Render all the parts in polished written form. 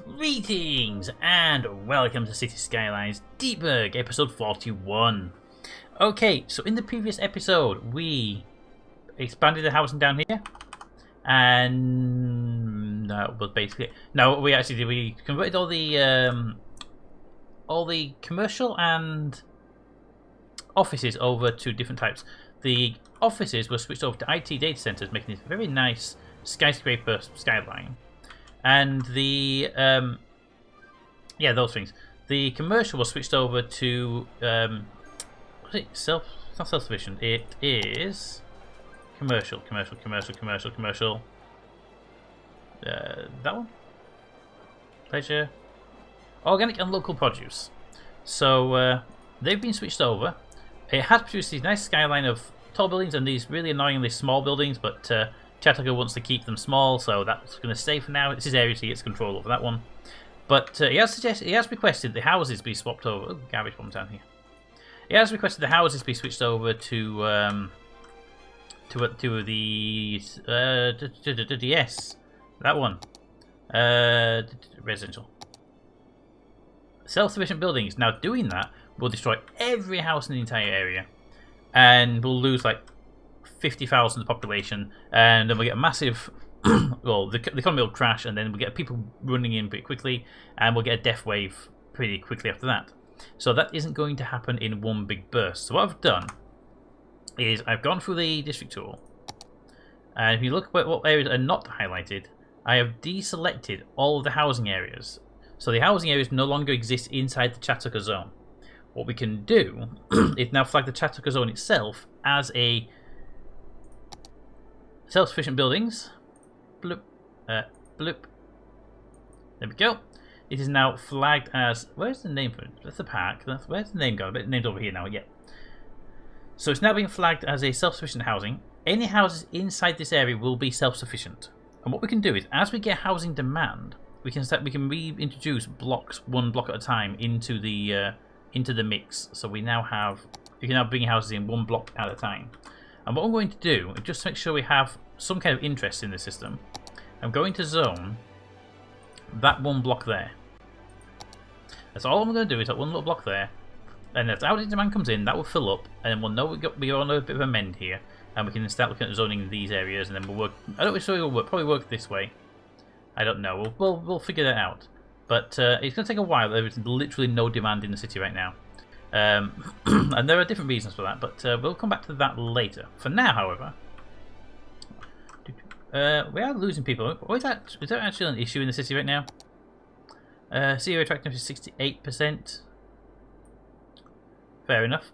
Greetings and welcome to City Skylines Deepburg, episode 41. Okay, so in the previous episode we expanded the housing down here, and that was basically it. No, we converted all the commercial and offices over to different types. The offices were switched over to IT data centers, making this a very nice skyscraper skyline. And the those things. The commercial was switched over to what's it? Not self-sufficient. It is commercial. That one. Pleasure. Organic and local produce. So they've been switched over. It has produced these nice skyline of tall buildings and these really annoyingly small buildings, but Chattanooga wants to keep them small, so that's going to stay for now. It's his area, so he gets control over that one. But he has requested the houses be swapped over. Oh, garbage bomb down here. He has requested the houses be switched over to the yes, that one. Residential. Self-sufficient buildings. Now, doing that will destroy every house in the entire area, and we'll lose like 50,000 of the population, and then we'll get a massive well, the economy will crash, and then we'll get people running in pretty quickly, and we'll get a death wave pretty quickly after that. So that isn't going to happen in one big burst. So what I've done is I've gone through the district tool, and if you look at what areas are not highlighted, I have deselected all of the housing areas. So the housing areas no longer exist inside the Chattanooga zone. What we can do is now flag the Chattanooga zone itself as a self-sufficient buildings. Bloop. Bloop. There we go. It is now flagged as... Where's the name for it? That's the park. Where's the name gone? The name's over here now. Yeah. So it's now being flagged as a self-sufficient housing. Any houses inside this area will be self-sufficient. And what we can do is, as we get housing demand, we can reintroduce blocks, one block at a time, into the mix. So we now have... You can now bring houses in one block at a time. And what I'm going to do, just to make sure we have some kind of interest in the system, I'm going to zone that one block there. That's all I'm going to do, is that one little block there. And as housing demand comes in, that will fill up, and then we'll know we're on a bit of a mend here, and we can start looking at zoning these areas, and then we'll work. I don't know which way we'll work. Probably work this way. I don't know. We'll figure that out. But it's going to take a while. There is literally no demand in the city right now. And there are different reasons for that, but we'll come back to that later. For now, however, we are losing people. Is that actually an issue in the city right now? CEO attractiveness is 68%. Fair enough.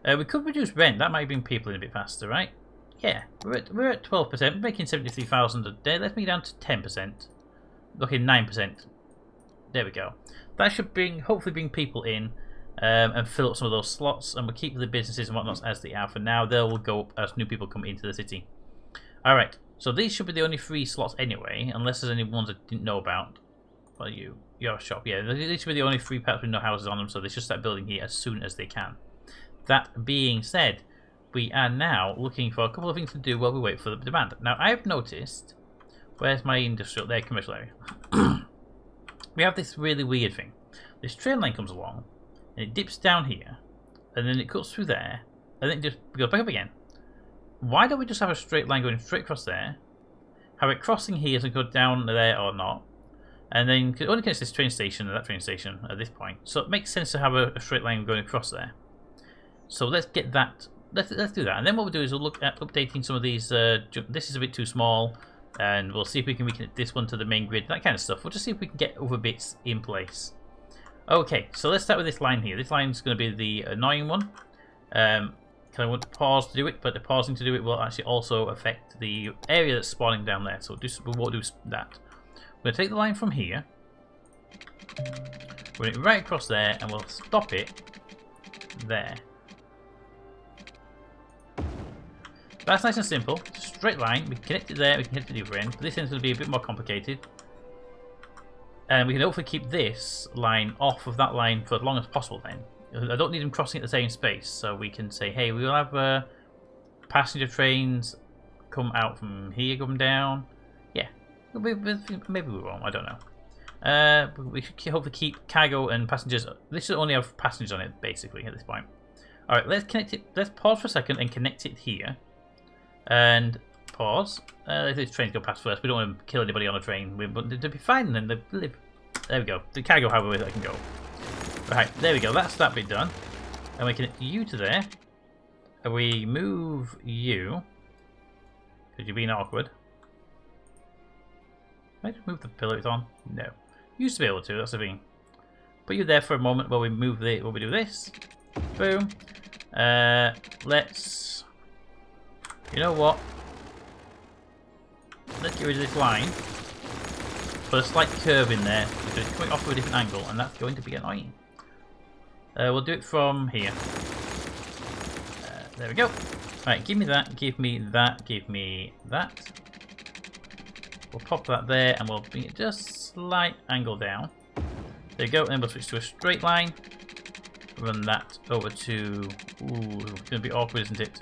We could reduce rent. That might bring people in a bit faster, right? Yeah, we're at 12%. We're making 73,000 a day. Let's make it down to 10%. Okay, 9%. There we go. That should hopefully bring people in. And fill up some of those slots, and we'll keep the businesses and whatnot as they are for now. They will go up as new people come into the city. Alright, so these should be the only 3 slots anyway, unless there's any ones I didn't know about. Well, your shop, yeah, these should be the only 3 parts with no houses on them, so they should start building here as soon as they can. That being said, we are now looking for a couple of things to do while we wait for the demand. Now, I've noticed, where's my industrial, there, commercial area. We have this really weird thing. This train line comes along, and it dips down here, and then it cuts through there, and then it just goes back up again. Why don't we just have a straight line going straight across there, have it crossing here so it go down there or not, and then it only connects this train station and that train station at this point. So it makes sense to have a straight line going across there. So let's get that. Let's do that, and then what we'll do is we'll look at updating some of these. This is a bit too small, and we'll see if we can reconnect this one to the main grid, that kind of stuff. We'll just see if we can get other bits in place. Okay, so let's start with this line here. This line is going to be the annoying one. I want to pause to do it, but the pausing to do it will actually also affect the area that's spawning down there. So we won't do that. We're going to take the line from here, run it right across there, and we'll stop it there. That's nice and simple. Straight line. We can connect it there. We can connect it to the other end. But this end's going to be a bit more complicated. And we can hopefully keep this line off of that line for as long as possible then. I don't need them crossing at the same space, so we can say, hey, we will have passenger trains come out from here, come down. Yeah, maybe we won't, I don't know. We should hopefully keep cargo and passengers. This should only have passengers on it, basically, at this point. Alright, let's connect it. Let's pause for a second and connect it here. And pause. Let these trains go past first. We don't want to kill anybody on a train. We want them to be fine and they live. There we go. The cargo, however, that can go. Right, there we go. That's that bit done. And we connect you to there. And we move you. Because you're being awkward. Can I just move the pillar it's on? No. Used to be able to, that's the thing. Put you there for a moment while we move the while we do this. Boom. Let's, you know what? Let's get rid of this line. Put a slight curve in there because it's coming off of a different angle and that's going to be annoying. We'll do it from here. There we go. Right, give me that, give me that, give me that. We'll pop that there and we'll bring it just slight angle down. There we go, and we'll switch to a straight line. Run that over to... Ooh, it's going to be awkward, isn't it?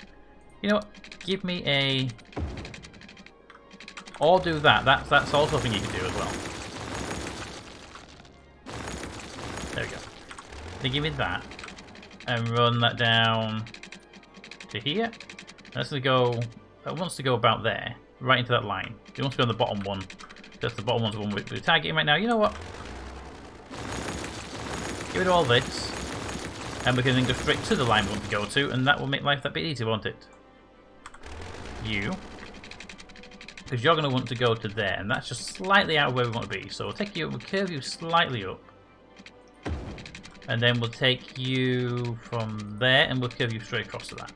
You know what? Give me a... Or do that. That's also a thing you can do as well. There we go. Then give me that. And run that down to here. That's going to go... That wants to go about there. Right into that line. It wants to be on the bottom one. Because the bottom one's the one we're targeting right now. You know what? Get rid of all this. And we can then go straight to the line we want to go to. And that will make life that bit easier, won't it? You. Because you're going to want to go to there. And that's just slightly out of where we want to be. So we'll take you, we'll curve you slightly up. And then we'll take you from there and we'll curve you straight across to that.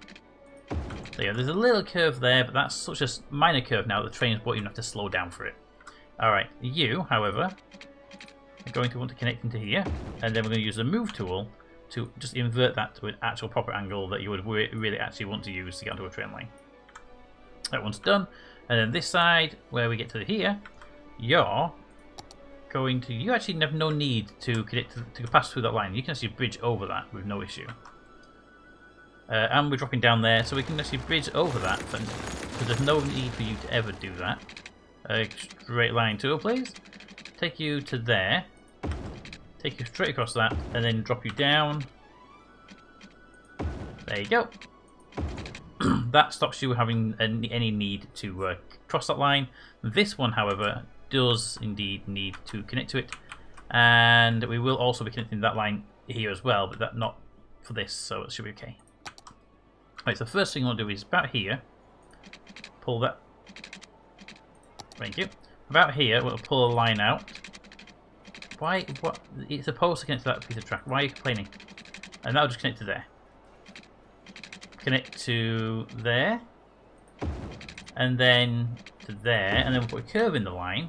So yeah, there's a little curve there, but that's such a minor curve now that the trains won't even have to slow down for it. Alright, you, however, are going to want to connect into here, and then we're going to use the move tool to just invert that to an actual proper angle that you would really actually want to use to get onto a train line. That one's done, and then this side, where we get to here, you're going to... You actually have no need to connect to pass through that line. You can actually bridge over that with no issue. And we're dropping down there, so we can actually bridge over that, because there's no need for you to ever do that. Straight line tool, please. Take you to there. Take you straight across that, and then drop you down. There you go. That stops you having any need to cross that line. This one, however, does indeed need to connect to it. And we will also be connecting that line here as well, but that not for this, so it should be okay. Right, so the first thing we'll do is about here, pull that, thank you, about here we'll pull a line out. Why, what, it's supposed to connect to that piece of track, why are you complaining? And that'll just connect to there. Connect to there, and then to there, and then we'll put a curve in the line,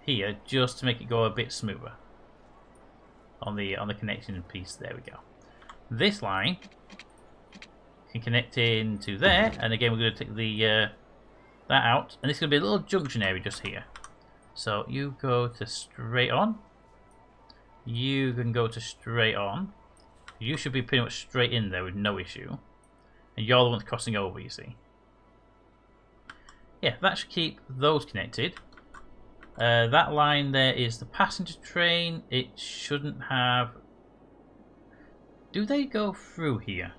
here, just to make it go a bit smoother. On the connection piece, there we go. This line can connect into there, and again we're going to take the that out, and it's going to be a little junction area just here. So you go to straight on, you can go to straight on, you should be pretty much straight in there with no issue, and you're the one crossing over, you see. Yeah, that should keep those connected. That line there is the passenger train. It shouldn't have... Do they go through here?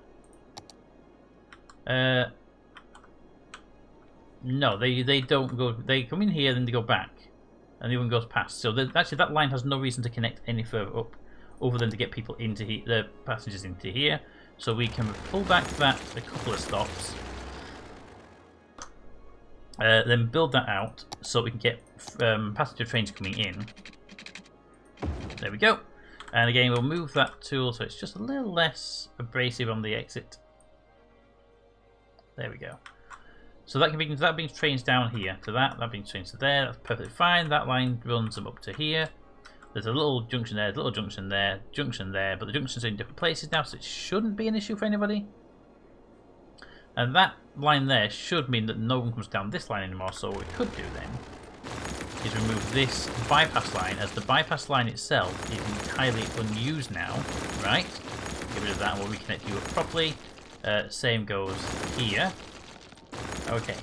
No, they don't go. They come in here, then they go back, and the other one goes past. So actually, that line has no reason to connect any further up, other than to get people into here, the passengers into here. So we can pull back that a couple of stops, then build that out so we can get passenger trains coming in. There we go. And again, we'll move that tool so it's just a little less abrasive on the exit. There we go. So that brings trains down here to that brings trains to there. That's perfectly fine. That line runs them up to here. There's a little junction there, a little junction there, but the junctions are in different places now, so it shouldn't be an issue for anybody. And that line there should mean that no one comes down this line anymore. So what we could do then is remove this bypass line, as the bypass line itself is entirely unused now, right? Get rid of that and we'll reconnect you up properly. Same goes here. Okay,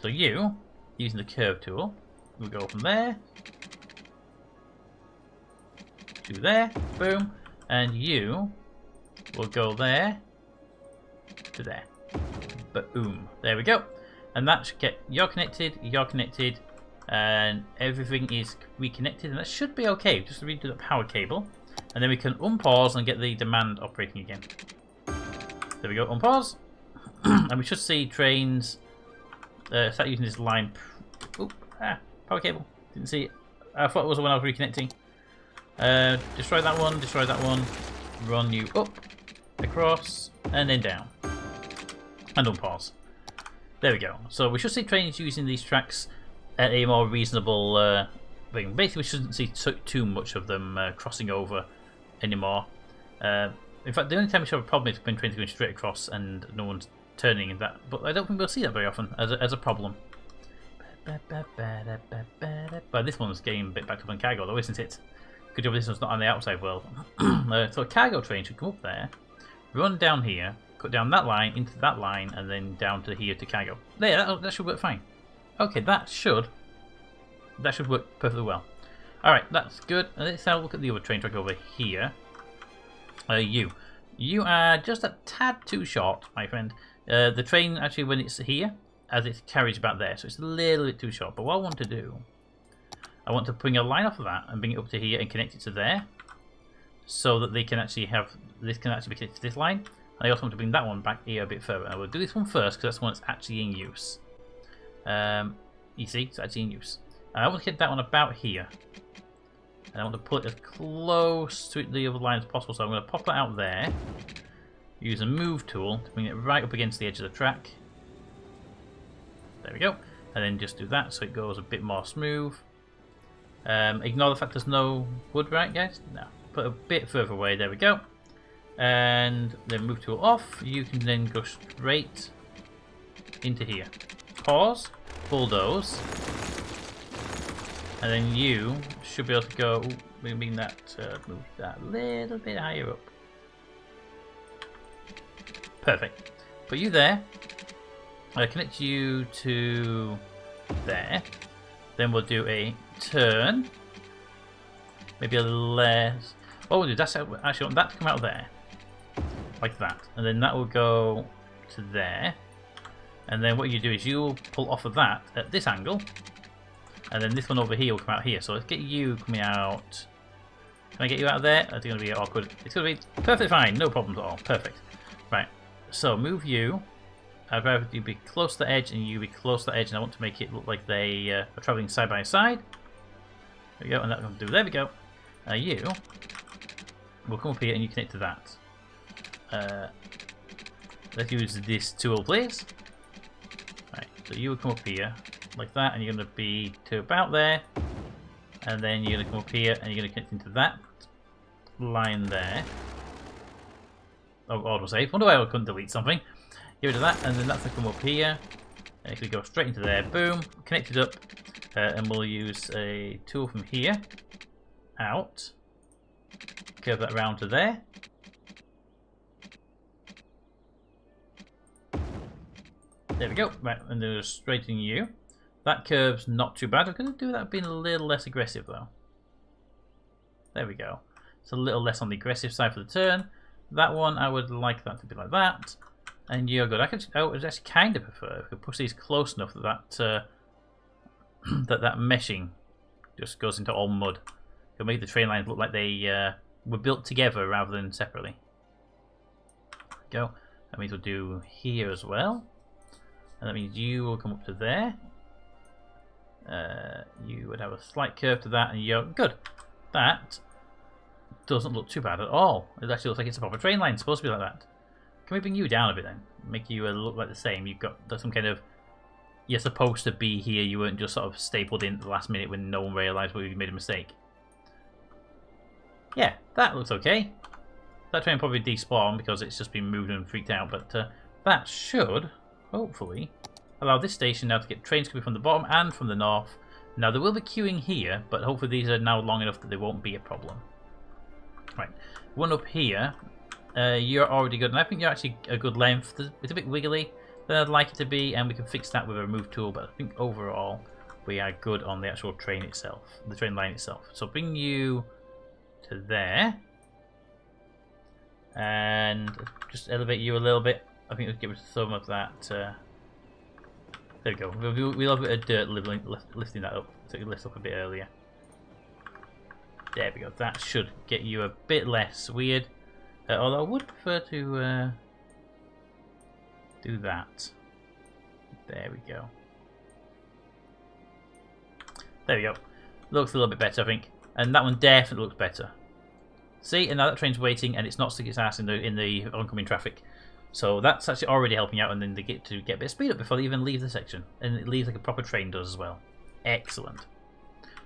so you, using the curve tool, we'll go from there, to there, boom, and you will go there to there, boom. There we go, and that should get you're connected, and everything is reconnected, and that should be okay. Just redo the power cable, and then we can unpause and get the demand operating again. There we go, unpause, and we should see trains start using this line. Oop, power cable. Didn't see it. I thought it was the one I was reconnecting. Destroy that one. Run you up, across, and then down. And unpause. There we go. So we should see trains using these tracks at a more reasonable thing. Basically, we shouldn't see too much of them crossing over anymore. In fact, the only time we should have a problem is when trains are going straight across and no one's turning in that. But I don't think we'll see that very often as a problem. But this one's getting a bit backed up on cargo, though, isn't it? Good job this one's not on the outside world. So a cargo train should come up there, run down here, cut down that line into that line, and then down to here to cargo. There, that should work fine. Okay, that should work perfectly well. Alright, that's good. Let's have a look at the other train track over here. You are just a tad too short, my friend. The train, actually, when it's here, as its carriage back there, so it's a little bit too short. But what I want to do, I want to bring a line off of that and bring it up to here and connect it to there, so that they can actually have this can actually be connected to this line. And I also want to bring that one back here a bit further. I will do this one first because that's the one that's actually in use. You see, it's actually in use. And I want to get that one about here, and I want to pull it as close to the other line as possible. So I'm going to pop that out there. Use a move tool to bring it right up against the edge of the track. There we go. And then just do that so it goes a bit more smooth. Ignore the fact there's no wood, right, guys? No. Put a bit further away. There we go. And then move tool off. You can then go straight into here. Pause. Bulldoze. And then you should be able to go. Move that a little bit higher up. Perfect. Put you there. Connect you to there. Then we'll do a turn. Maybe a little less. What we'll do, that's actually want that to come out there. Like that. And then that will go to there. And then what you do is you'll pull off of that at this angle. And then this one over here will come out here. So let's get you coming out. Can I get you out of there? It's going to be awkward. It's going to be perfectly fine. No problems at all. Perfect. Right. So move you. I'd rather you be close to the edge and you be close to the edge, and I want to make it look like they are travelling side by side. There we go, and that's going to do. There we go. You will come up here and you connect to that. Let's use this tool, please. Right, so you will come up here like that, and you're going to be to about there, and then you're going to come up here and you're going to connect into that line there. Oh, autosave. Wonder why I couldn't delete something. Get rid of that, and then that's going to come up here. And it could go straight into there. Boom. Connected up. And we'll use a tool from here. Out. Curve that around to there. There we go. Right, and then just straighten you. That curve's not too bad. I'm going to do that being a little less aggressive, though. There we go. It's a little less on the aggressive side for the turn. That one, I would like that to be like that. And you're good. I would actually kind of prefer if we push these close enough that that meshing just goes into all mud. It'll make the train lines look like they were built together rather than separately. Go. That means we'll do here as well. And that means you will come up to there. You would have a slight curve to that, and you're good. That doesn't look too bad at all. It actually looks like it's a proper train line. It's supposed to be like that. Can we bring you down a bit then? Make you look like the same. You've got some kind of... You're supposed to be here. You weren't just sort of stapled in at the last minute when no one realised we made a mistake. Yeah, that looks okay. That train probably despawned because it's just been moved and freaked out. But that should, hopefully, allow this station now to get trains coming from the bottom and from the north. Now, there will be queuing here, but hopefully these are now long enough that they won't be a problem. Right, one up here. You're already good, and I think you're actually a good length. It's a bit wiggly than I'd like it to be, and we can fix that with a remove tool, but I think overall we are good on the actual train itself, the train line itself. So bring you to there. And just elevate you a little bit. I think we'll give us some of that. There we go. We'll have a bit of dirt lifting that up. So it lifts up a bit earlier. There we go. That should get you a bit less weird. Although I would prefer to do that. There we go. There we go. Looks a little bit better, I think. And that one definitely looks better. See, and now that train's waiting, and it's not sticking its ass in the oncoming traffic. So that's actually already helping out, and then they get to get a bit of speed up before they even leave the section. And it leaves like a proper train does as well. Excellent.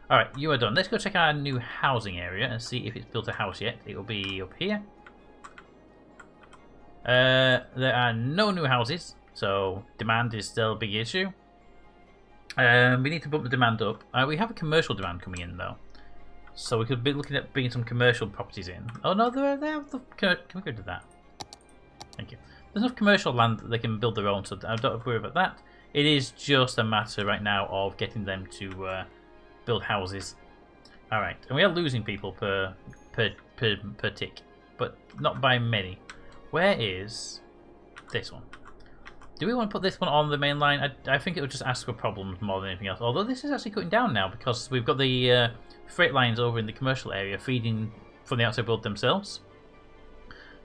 Alright, you are done. Let's go check our new housing area and see if it's built a house yet. It will be up here. There are no new houses, so demand is still a big issue. We need to bump the demand up. We have a commercial demand coming in though, so we could be looking at bringing some commercial properties in. Oh no, they have the. Can we go to that? Thank you. There's enough commercial land that they can build their own, so I don't worry about that. It is just a matter right now of getting them to build houses. All right, and we are losing people per tick, but not by many. Where is this one? Do we want to put this one on the main line? I think it would just ask for problems more than anything else. Although this is actually cutting down now because we've got the freight lines over in the commercial area feeding from the outside world themselves.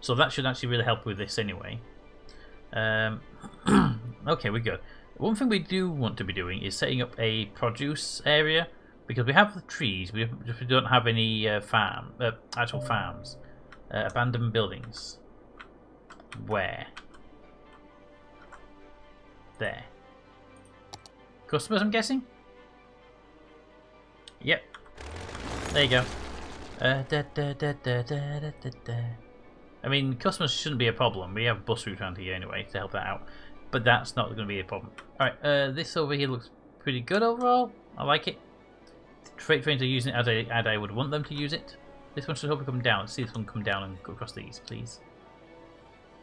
So that should actually really help with this anyway. Okay, we're good. One thing we do want to be doing is setting up a produce area because we have the trees. We don't have any actual farms. Abandoned buildings. Where? There. Customers, I'm guessing? Yep. There you go. I mean, customers shouldn't be a problem. We have bus routes around here anyway to help that out. But that's not going to be a problem. Alright, this over here looks pretty good overall. I like it. Freight trains are using it as I would want them to use it. This one should hopefully come down. Let's see this one come down and go across these, please.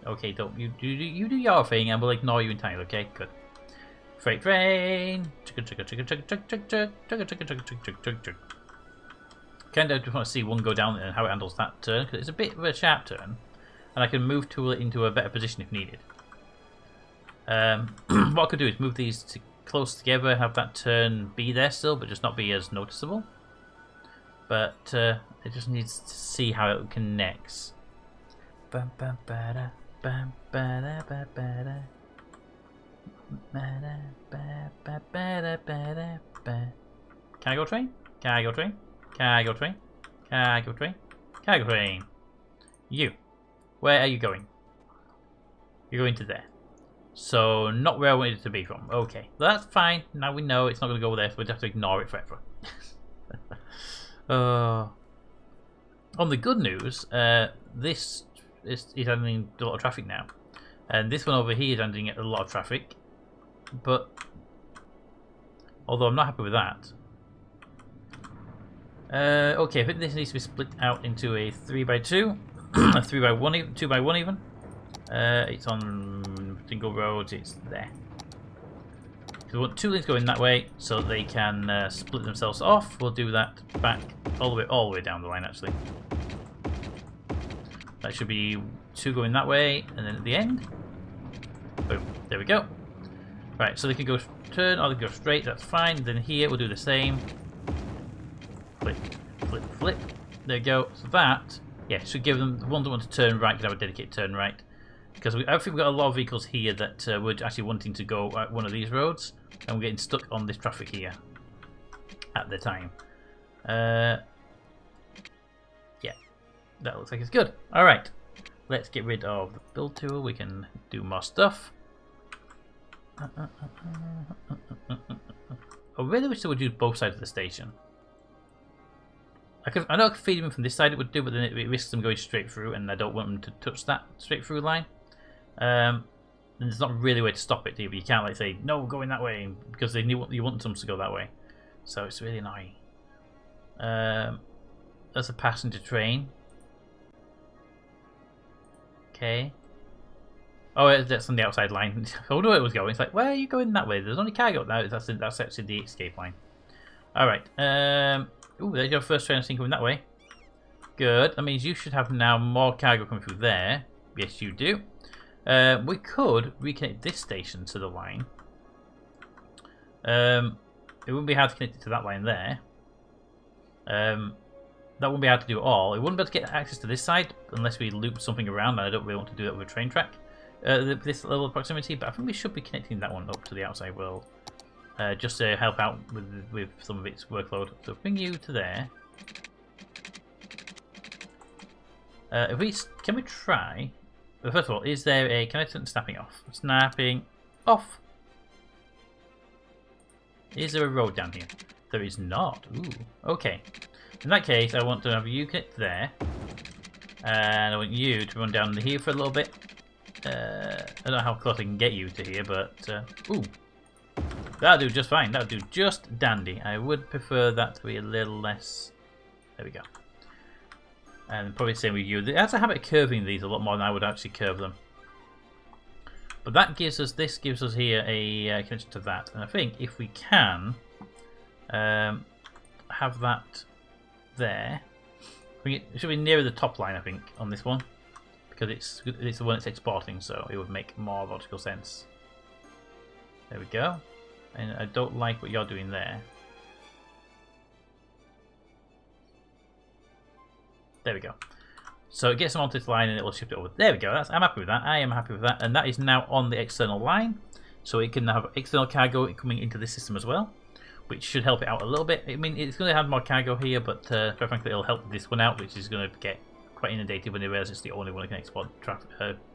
Okay, don't you do your thing, and we'll ignore you entirely. Okay, good. Freight train. Kind of just want to see one go down and how it handles that turn because it's a bit of a sharp turn, and I can move tool it into a better position if needed. What I could do is move these close together, have that turn be there still, but just not be as noticeable. But it just needs to see how it connects. Bam, bam, ba-da. Bam, ba-da, ba, ba-da. Ba-da, ba, ba, ba-da, ba-da, ba. Can I go train? Can I go train? Can I go train? Can I go train? Can I go train? You. Where are you going? You're going to there. So, not where I wanted it to be from. Okay. Well, that's fine. Now we know it's not going to go there, so we'll have to ignore it forever. On the good news, this is handling a lot of traffic now, and this one over here is handling a lot of traffic. But although I'm not happy with that, okay, I think this needs to be split out into a 3x2, a 3x1, 2x1 even. It's on single roads. It's there. So we want two lanes going that way, so they can split themselves off. We'll do that back all the way down the line actually. That should be two going that way, and then at the end, boom, there we go. Right, so they can go turn or they can go straight, that's fine. Then here we'll do the same. Flip, flip, flip. There we go. So that, yeah, should give them the ones that want to turn right can have a dedicated turn right. Because I think we've got a lot of vehicles here that we're actually wanting to go at one of these roads, and we're getting stuck on this traffic here at the time. That looks like it's good. Alright, let's get rid of the build tool. We can do more stuff. I really wish they would use both sides of the station. I know I could feed them from this side it would do, but then it risks them going straight through, and I don't want them to touch that straight through line. And there's not really a way to stop it either. You can't like say, no, going that way, because you want them to go that way. So it's really annoying. That's a passenger train. Okay. Oh, that's on the outside line. I wonder where it was going. It's like, where are you going that way? There's only cargo now. That's actually the escape line. All right. Ooh, there's your first train. I think going that way. Good. That means you should have now more cargo coming through there. Yes, you do. We could reconnect this station to the line. It wouldn't be hard to connect it to that line there. That wouldn't be hard to do at all. It wouldn't be able to get access to this side unless we loop something around, and I don't really want to do that with a train track. This level of proximity, but I think we should be connecting that one up to the outside world. Just to help out with some of its workload. So bring you to there. Can we try? Well, first of all, is there a connection snapping off? Snapping off. Is there a road down here? There is not. Ooh. Okay. In that case, I want to have you connect there, and I want you to run down here for a little bit. I don't know how close I can get you to here, but ooh. That'll do just fine. That'll do just dandy. I would prefer that to be a little less. There we go. And probably the same with you. It has a habit of curving these a lot more than I would actually curve them. But that gives us, this gives us here a connection to that. And I think if we can have that there, it should be nearer the top line, I think, on this one. Because it's the one it's exporting, so it would make more logical sense. There we go. And I don't like what you're doing there. There we go. So it gets them onto this line and it will shift it over. There we go. I'm happy with that. I am happy with that. And that is now on the external line. So it can have external cargo coming into the system as well, which should help it out a little bit. I mean, it's going to have more cargo here, but quite frankly, it'll help this one out, which is going to get quite inundated when they realize it's the only one that can export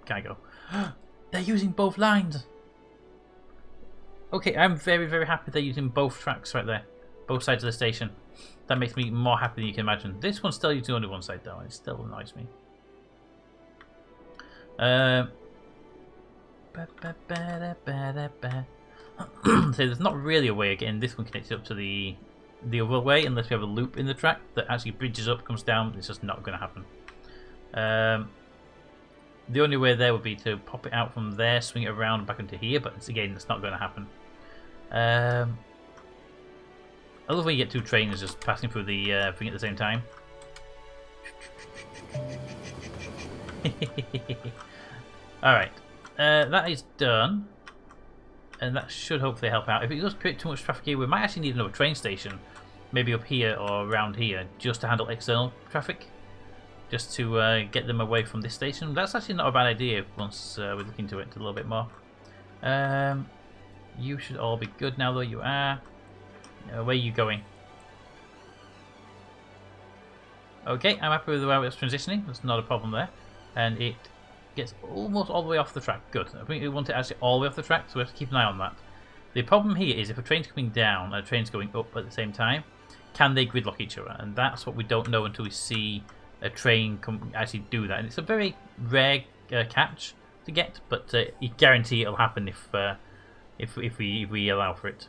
cargo. They're using both lines. Okay, I'm very, very happy they're using both tracks right there. Both sides of the station. That makes me more happy than you can imagine. This one's still using only one side though, and it still annoys me. So there's not really a way of getting this one connected up to the other way unless we have a loop in the track that actually bridges up, comes down. It's just not going to happen. The only way there would be to pop it out from there, swing it around back into here, but again, that's not going to happen. I love when you get two trains just passing through the thing at the same time. Alright, that is done. And that should hopefully help out. If it does create too much traffic here, we might actually need another train station. Maybe up here or around here, just to handle external traffic. Just to get them away from this station. That's actually not a bad idea once we look into it a little bit more. You should all be good now though, you are. Where are you going? Okay, I'm happy with the way it's transitioning. There's not a problem there. And it gets almost all the way off the track. Good. I think we want it actually all the way off the track, so we have to keep an eye on that. The problem here is if a train's coming down and a train's going up at the same time, can they gridlock each other? And that's what we don't know until we see a train actually do that. And it's a very rare catch to get, but you guarantee it'll happen if we allow for it.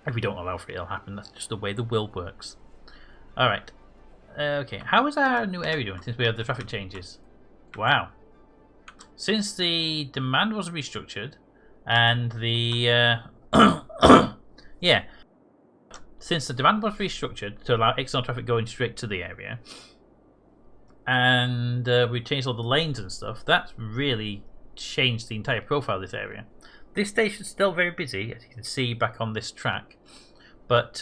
If we don't allow for it, it'll happen. That's just the way the world works. Alright. Okay, how is our new area doing since we have the traffic changes? Wow. Since the demand was restructured and the... yeah. Since the demand was restructured to allow external traffic going straight to the area and we changed all the lanes and stuff, that's really changed the entire profile of this area. This station's still very busy, as you can see back on this track, but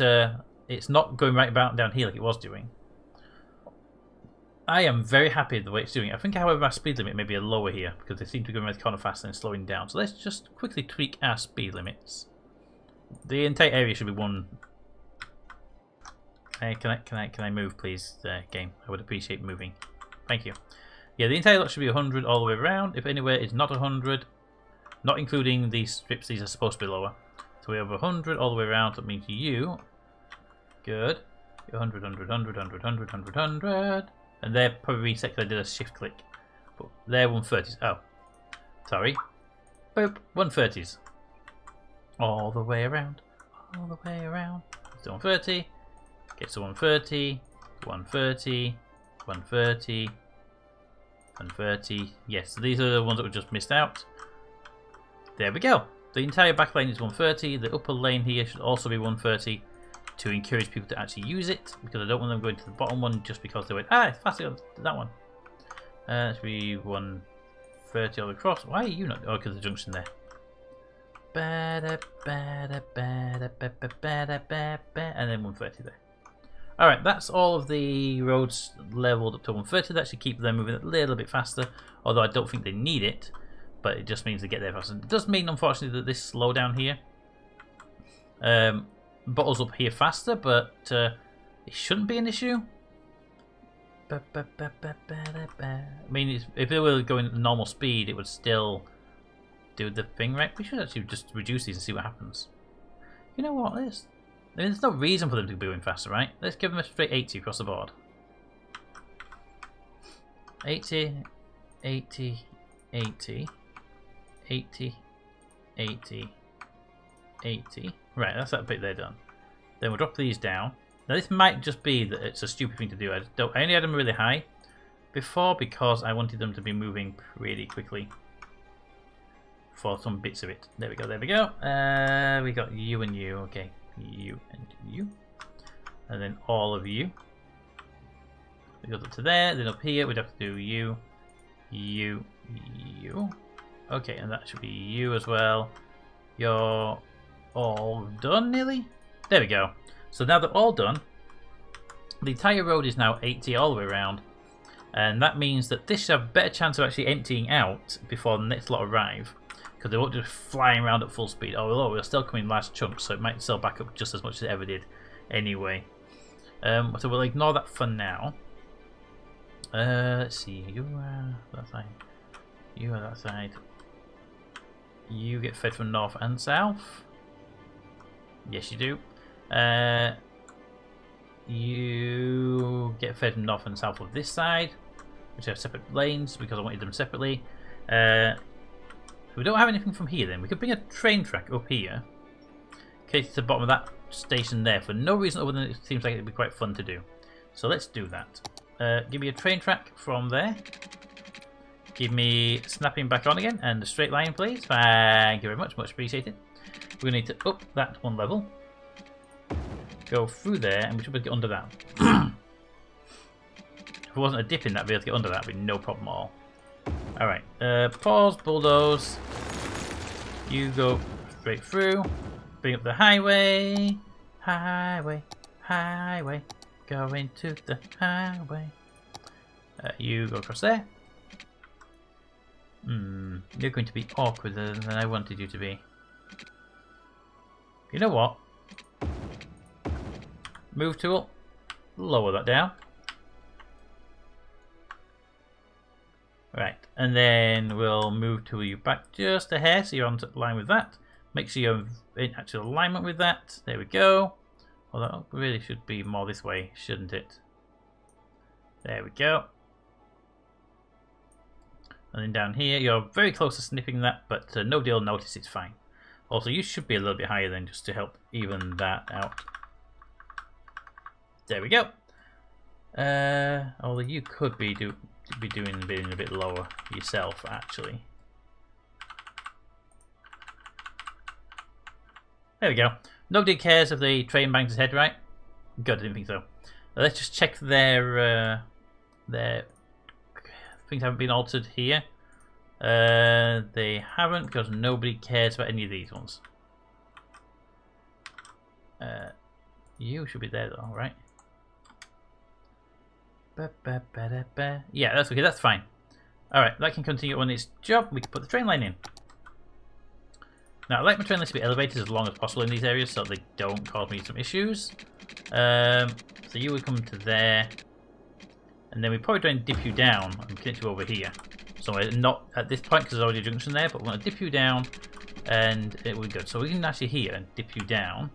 it's not going right about down here like it was doing. I am very happy with the way it's doing. I think, however, our speed limit may be a lower here because they seem to be going around the corner faster and slowing down. So let's just quickly tweak our speed limits. The entire area should be one. Hey, can I move, please, game? I would appreciate moving. Thank you. Yeah, the entire lot should be 100 all the way around. If anywhere is not 100. Not including these strips, these are supposed to be lower. So we have 100 all the way around, that means you. Good. 100, 100, 100, 100, 100, 100, 100. And they're probably reset because I did a shift click. But they're 130s. Oh. Sorry. Boop. 130s. All the way around. All the way around. It's 130. Gets to 130. 130. 130. 130. Yes, so these are the ones that we just missed out. There we go. The entire back lane is 130. The upper lane here should also be 130. to encourage people to actually use it, because I don't want them going to the bottom one just because they went, ah, it's faster than that one. It should be 130 all across. Why are you not? Oh, because the junction there. And then 130 there. Alright, that's all of the roads leveled up to 130. That should keep them moving a little bit faster, although I don't think they need it, but it just means they get there faster. It does mean, unfortunately, that this slowdown here bottles up here faster, but it shouldn't be an issue. I mean, if it were going at normal speed, it would still do the thing right. We should actually just reduce these and see what happens. You know what? There's no reason for them to be going faster, right? Let's give them a straight 80 across the board. 80, 80, 80, 80, 80, 80. Right, that's that bit there done. Then we'll drop these down. Now this might just be that it's a stupid thing to do. I only had them really high before because I wanted them to be moving pretty quickly for some bits of it. There we go, there we go. We got you and you, okay. You and you. And then all of you. It goes up to there, then up here we'd have to do you, you, you. Okay, and that should be you as well. You're all done nearly? There we go. So now they're all done. The entire road is now 80 all the way around. And that means that this should have a better chance of actually emptying out before the next lot arrive. Because they won't just flying around at full speed. Although we're still coming in large chunks, so it might still back up just as much as it ever did anyway. So we'll ignore that for now. Let's see. You are that side. You are that side. You get fed from north and south. Yes, you do. You get fed from north and south of this side, which have separate lanes because I wanted them separately. We don't have anything from here then. We could bring a train track up here. Okay, to the bottom of that station there for no reason other than it seems like it'd be quite fun to do. So let's do that. Give me a train track from there. Give me snapping back on again and a straight line, please. Thank you very much. Much appreciated. We're going to need to up that one level. Go through there, and we should be able to get under that. If it wasn't a dip in that, we'd be able to get under that, would be no problem at all. Alright, pause, bulldoze. You go straight through. Bring up the highway. Highway, highway. Going to the highway. You go across there. You're going to be awkwarder than I wanted you to be. You know what? Move tool. Lower that down. Right, and then we'll move tool you back just a hair so you're on line with that. Make sure you're in actual alignment with that. There we go. Well, that really should be more this way, shouldn't it? There we go. And then down here, you're very close to snipping that, but nobody will notice, it's fine. Also, you should be a little bit higher then, just to help even that out. There we go. Although you could be doing a bit lower yourself, actually. There we go. Nobody cares if the train bangs his head, right? Good, I didn't think so. Let's just check their things haven't been altered here. They haven't, because nobody cares about any of these ones. You should be there though, right? Yeah, that's okay, that's fine. Alright, that can continue on its job. We can put the train line in. Now, I like my train lines to be elevated as long as possible in these areas so they don't cause me some issues. So you would come to there. And then we probably try and dip you down and connect you over here. So not at this point because there's already a junction there, but we're going to dip you down and it will be good. So we can actually here and dip you down.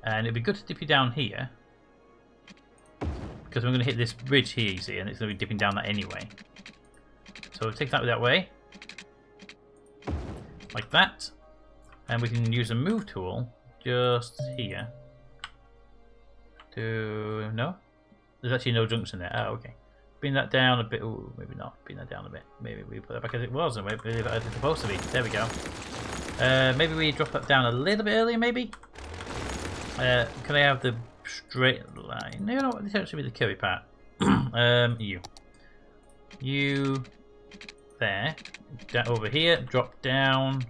And it'd be good to dip you down here. Because we're going to hit this bridge here, you see, and it's going to be dipping down that anyway. So we'll take that way. Like that. And we can use a move tool just here. To... no? There's actually no junction there. Oh, okay. Bring that down a bit. Ooh, maybe not. Bring that down a bit. Maybe we put that back as it was and maybe as it's supposed to be. There we go. Maybe we drop that down a little bit earlier, maybe? Can I have the straight line? No, no, this actually be the curvy part. You there. Over here, drop down.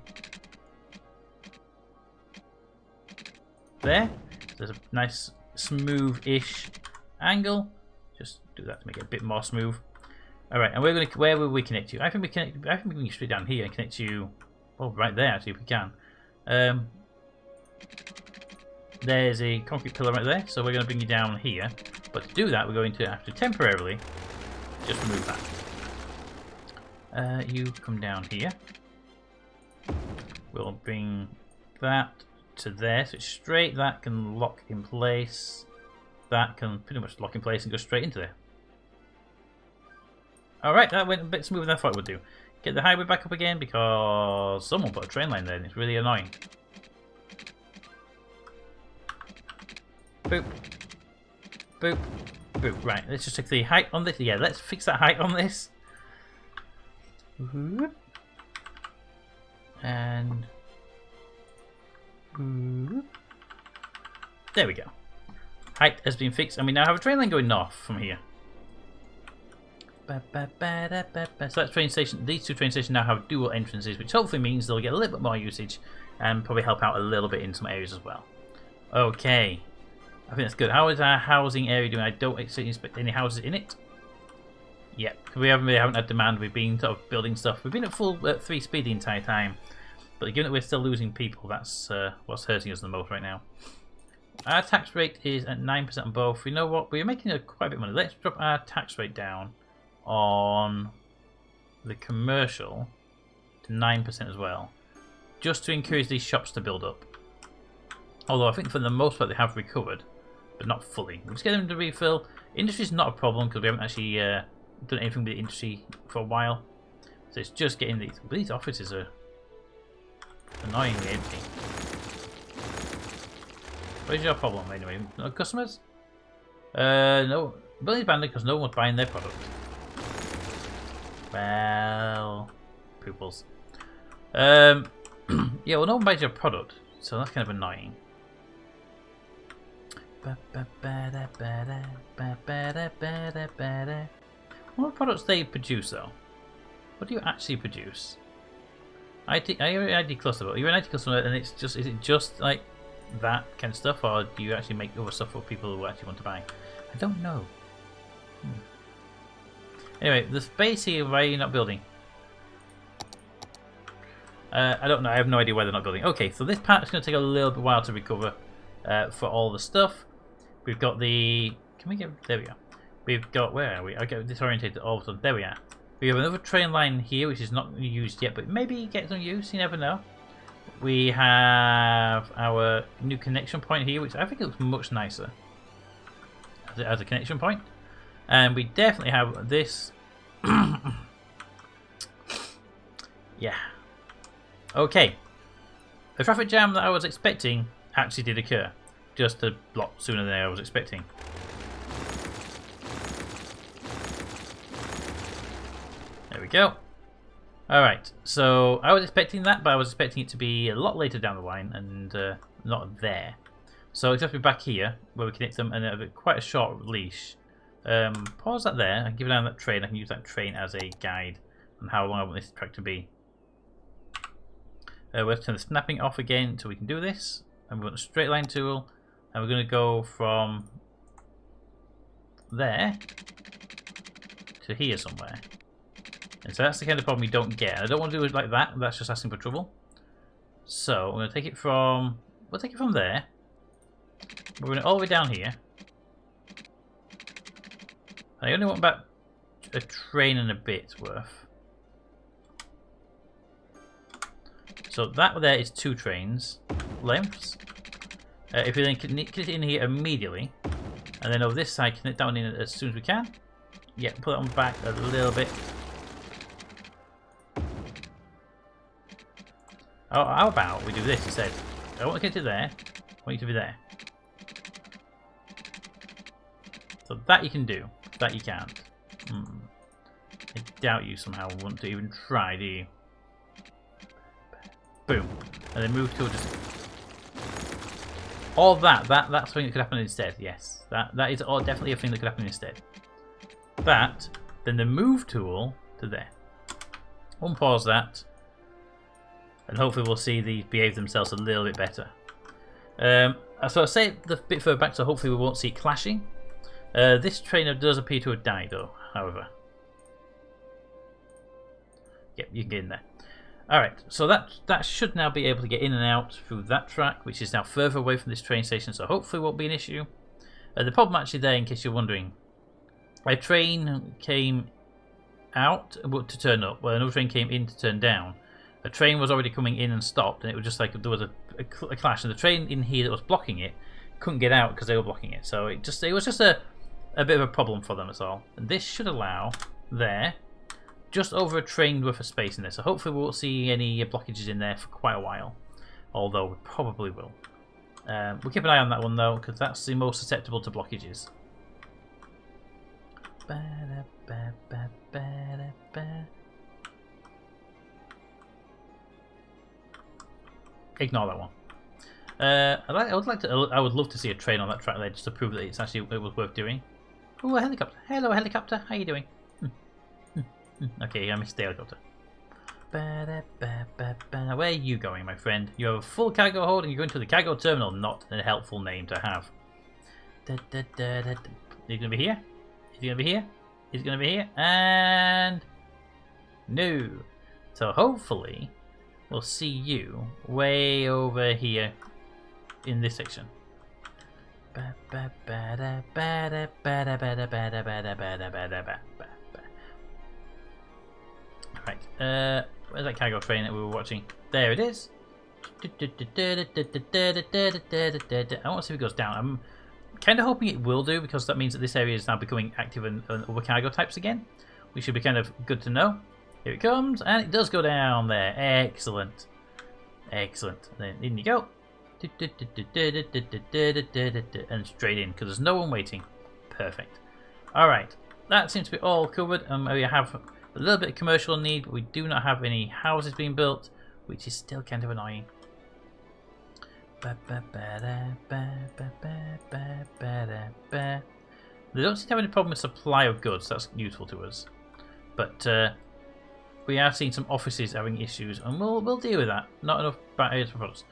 There. There's a nice smooth-ish angle. Just do that to make it a bit more smooth. All right, and we're gonna. Where will we connect you? I think we can go straight down here and connect you. Oh, right there. Actually, if we can. There's a concrete pillar right there, so we're going to bring you down here. But to do that, we're going to have to temporarily just remove that. You come down here. We'll bring that to there, so it's straight. That can lock in place. That can pretty much lock in place and go straight into there. Alright, that went a bit smoother than I thought it would do. Get the highway back up again because someone put a train line there and it's really annoying. Boop. Boop. Boop. Right, let's just check the height on this. Yeah, let's fix that height on this. And... there we go. Height has been fixed and we now have a train line going north from here. So that train station, these two train stations now have dual entrances, which hopefully means they'll get a little bit more usage and probably help out a little bit in some areas as well. Okay, I think that's good. How is our housing area doing? I don't expect any houses in it. Yep, we haven't had demand. We've been sort of building stuff. We've been at full 3 speed the entire time, but given that we're still losing people, that's what's hurting us the most right now. Our tax rate is at 9% on both. You know what? We're making quite a bit of money. Let's drop our tax rate down on the commercial to 9% as well, just to encourage these shops to build up. Although I think for the most part they have recovered, but not fully. We'll just get them to refill. Industry is not a problem because we haven't actually done anything with the industry for a while. So it's just getting these. But these offices are annoyingly empty. What is your problem anyway? No customers? No. Building's abandoned because no one's buying their product. Well, pupils. Yeah, well, no one buys your product, so that's kind of annoying. What products they produce, though? What do you actually produce? I ID cluster, but you're an ID cluster, and it's just—is it just like that kind of stuff, or do you actually make other stuff for people who actually want to buy? I don't know. Anyway, the space here, why are you not building? I don't know, I have no idea why they're not building. Okay, so this part is going to take a little bit while to recover for all the stuff. We've got the... Can we get... There we go. We've got... Where are we? I get disorientated all of a sudden. There we are. We have another train line here, which is not used yet, but maybe get some use, you never know. We have our new connection point here, which I think looks much nicer as a connection point. And we definitely have this. Yeah. Okay. The traffic jam that I was expecting actually did occur. Just a lot sooner than I was expecting. There we go. Alright, so I was expecting that, but I was expecting it to be a lot later down the line and not there. So it's have to be back here where we connect them and have quite a short leash. Pause that there and give it down that train. I can use that train as a guide on how long I want this track to be. We'll turn the snapping off again so we can do this. And we want a straight line tool. And we're going to go from there to here somewhere. And so that's the kind of problem we don't get. I don't want to do it like that. That's just asking for trouble. So we're going to take it from... We'll take it from there. We're going all the way down here. I only want about a train and a bit's worth. So that there is 2 trains lengths. If we then connect it in here immediately, and then over this side connect down in as soon as we can. Yeah, put it on back a little bit. Oh, how about we do this instead? I don't want to get it there. I want you to be there. So that you can do. That you can't. I doubt you somehow want to even try, do you? Boom. And then move to just... Or that's something that could happen instead. Yes, that is definitely a thing that could happen instead. That, then the move tool to there. Unpause that, and hopefully we'll see these behave themselves a little bit better. So I'll say the bit further back, so hopefully we won't see clashing. This trainer does appear to have died, though. However, yep, you can get in there. Alright, so that should now be able to get in and out through that track, which is now further away from this train station, so hopefully won't be an issue. The problem actually there, in case you're wondering, a train came out to turn up, well, another train came in to turn down. A train was already coming in and stopped, and it was just like there was a clash, and the train in here that was blocking it couldn't get out because they were blocking it. So it was just a bit of a problem for them, that's all. And this should allow there just over a train worth of space in there. So hopefully we won't see any blockages in there for quite a while, although we probably will. We'll keep an eye on that one though, because that's the most susceptible to blockages. Ignore that one. I would love to see a train on that track there, just to prove that it was worth doing. Oh, a helicopter! Hello, helicopter. How you doing? Okay, I missed the helicopter. Where are you going, my friend? You have a full cargo hold, and you're going to the cargo terminal. Not a helpful name to have. Is he gonna be here? Is he gonna be here? Is he gonna be here? And no. So hopefully we'll see you way over here in this section. Right, where's that cargo train that we were watching? There it is. I want to see if it goes down. I'm kind of hoping it will do, because that means that this area is now becoming active and other cargo types again, which should be kind of good to know. Here it comes, and it does go down there. Excellent. Excellent. Then in you go. And straight in, because there's no one waiting. Perfect. Alright, that seems to be all covered. We have a little bit of commercial need, but we do not have any houses being built, which is still kind of annoying. They don't seem to have any problem with supply of goods. That's useful to us. But we are seeing some offices having issues, and we'll deal with that. Not enough areas for products.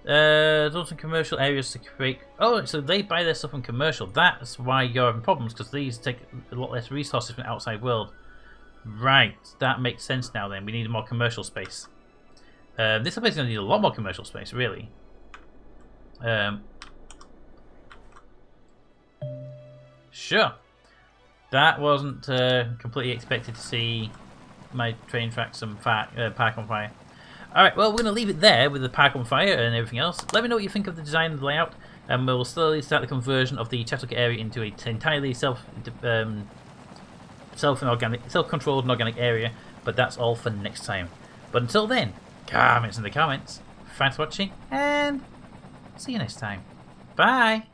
There's also commercial areas to create. Oh, so they buy their stuff from commercial. That's why you're having problems, because these take a lot less resources from the outside world. Right, that makes sense now. Then we need more commercial space. This place is going to need a lot more commercial space, really. Sure. That wasn't completely expected to see my train tracks and park on fire. Alright, well, we're going to leave it there with the park on fire and everything else. Let me know what you think of the design and the layout, and we'll slowly start the conversion of the Chatuka area into an entirely self-controlled and organic area, but that's all for next time. But until then, comments in the comments. Thanks for watching, and see you next time. Bye!